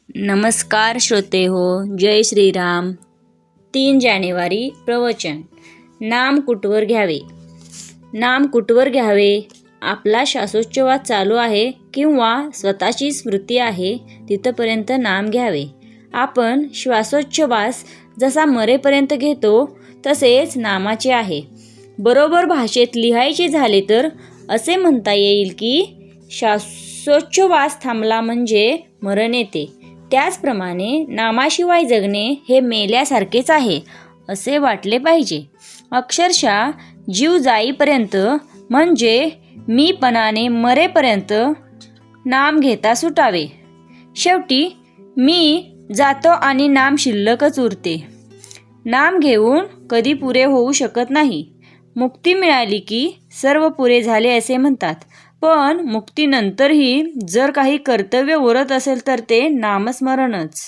नमस्कार श्रोते हो, जय श्रीराम. 3 जानेवारी प्रवचन. नाम कुठवर घ्यावे. नाम कुठवर घ्यावे. आपला श्वासोच्छवास चालू आहे किंवा स्वतःची स्मृती आहे तिथपर्यंत नाम घ्यावे. आपण श्वासोच्छवास जसा मरेपर्यंत घेतो तसेच नामाचे आहे. बरोबर भाषेत लिहायचे झाले तर असे म्हणता येईल की श्वासोच्छवास थांबला म्हणजे मरण येते. त्याचप्रमाणे नामाशिवाय जगणे हे मेल्यासारखेच आहे असे वाटले पाहिजे. अक्षरशः जीव जाईपर्यंत म्हणजे मीपणाने मरेपर्यंत नाम घेता सुटावे. शेवटी मी जातो आणि नाम शिल्लकच उरते. नाम घेऊन कधी पुरे होऊ शकत नाही. मुक्ती मिळाली की सर्व पुरे झाले असे म्हणतात. पण मुक्तीनंतरही जर काही कर्तव्य उरत असेल तर ते नामस्मरणच.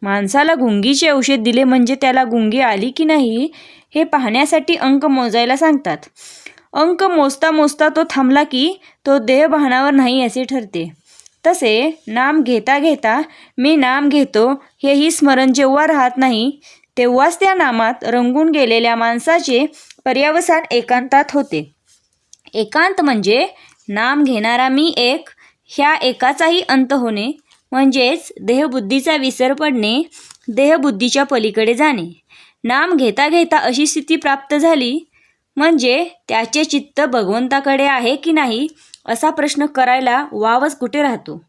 माणसाला गुंगीचे औषध दिले म्हणजे त्याला गुंगी आली की नाही हे पाहण्यासाठी अंक मोजायला सांगतात. अंक मोजता मोजता तो थांबला की तो देहभानावर नाही असे ठरते. तसे नाम घेता घेता मी नाम घेतो हेही स्मरण जेव्हा राहत नाही तेव्हाच त्या नामात रंगून गेलेल्या माणसाचे पर्यवसान एकांतात होते. एकांत म्हणजे नाम घेणारा मी एक, ह्या एकाचाही अंत होणे म्हणजेच देहबुद्धीचा विसर पडणे, देहबुद्धीच्या पलीकडे जाणे. नाम घेता घेता अशी स्थिती प्राप्त झाली म्हणजे त्याचे चित्त भगवंताकडे आहे की नाही असा प्रश्न करायला वावच कुठे राहतो.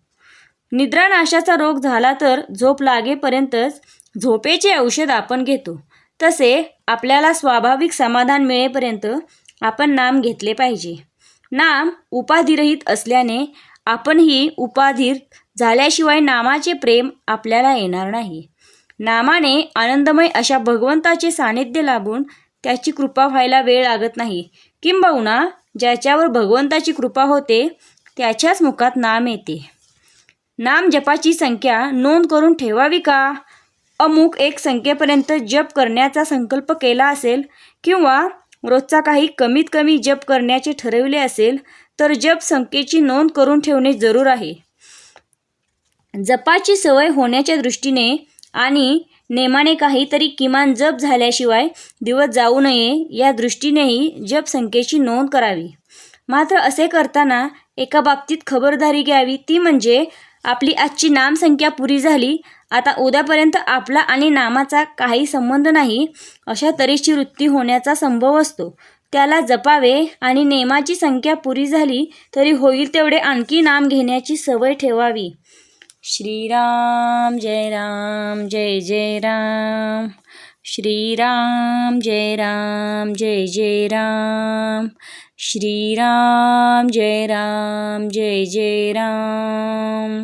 निद्रानाशाचा रोग झाला तर झोप लागेपर्यंतच झोपेचे औषध आपण घेतो. तसे आपल्याला स्वाभाविक समाधान मिळेपर्यंत आपण नाम घेतले पाहिजे. नाम उपाधिरहित असल्याने आपणही उपाधीर झाल्याशिवाय नामाचे प्रेम आपल्याला येणार नाही. नामाने आनंदमय अशा भगवंताचे सानिध्य लाभून त्याची कृपा व्हायला वेळ लागत नाही. किंबहुना ज्याच्यावर भगवंताची कृपा होते त्याच्याच मुखात नाम येते. नाम जपाची संख्या नोंद करून ठेवावी का? अमुक एक संख्येपर्यंत जप करण्याचा संकल्प केला असेल किंवा रोजचा काही कमीत कमी जप करण्याचे ठरविले असेल तर जप संख्येची नोंद करून ठेवणे जरूर आहे. जपाची सवय होण्याच्या दृष्टीने आणि नेमाने काहीतरी किमान जप झाल्याशिवाय दिवस जाऊ नये या दृष्टीनेही जप संख्येची नोंद करावी. मात्र असे करताना एका बाबतीत खबरदारी घ्यावी, ती म्हणजे आपली आजची नामसंख्या पुरी झाली, आता उद्यापर्यंत आपला आणि नामाचा काही संबंध नाही अशा तऱ्हेची वृत्ती होण्याचा संभव असतो. त्याला जपावे आणि नेमाची संख्या पुरी झाली तरी होईल तेवढे आणखी नाम घेण्याची सवय ठेवावी. श्रीराम जय राम जय जय राम. श्रीराम जय राम जय जय राम. श्रीराम जय राम जय जय राम.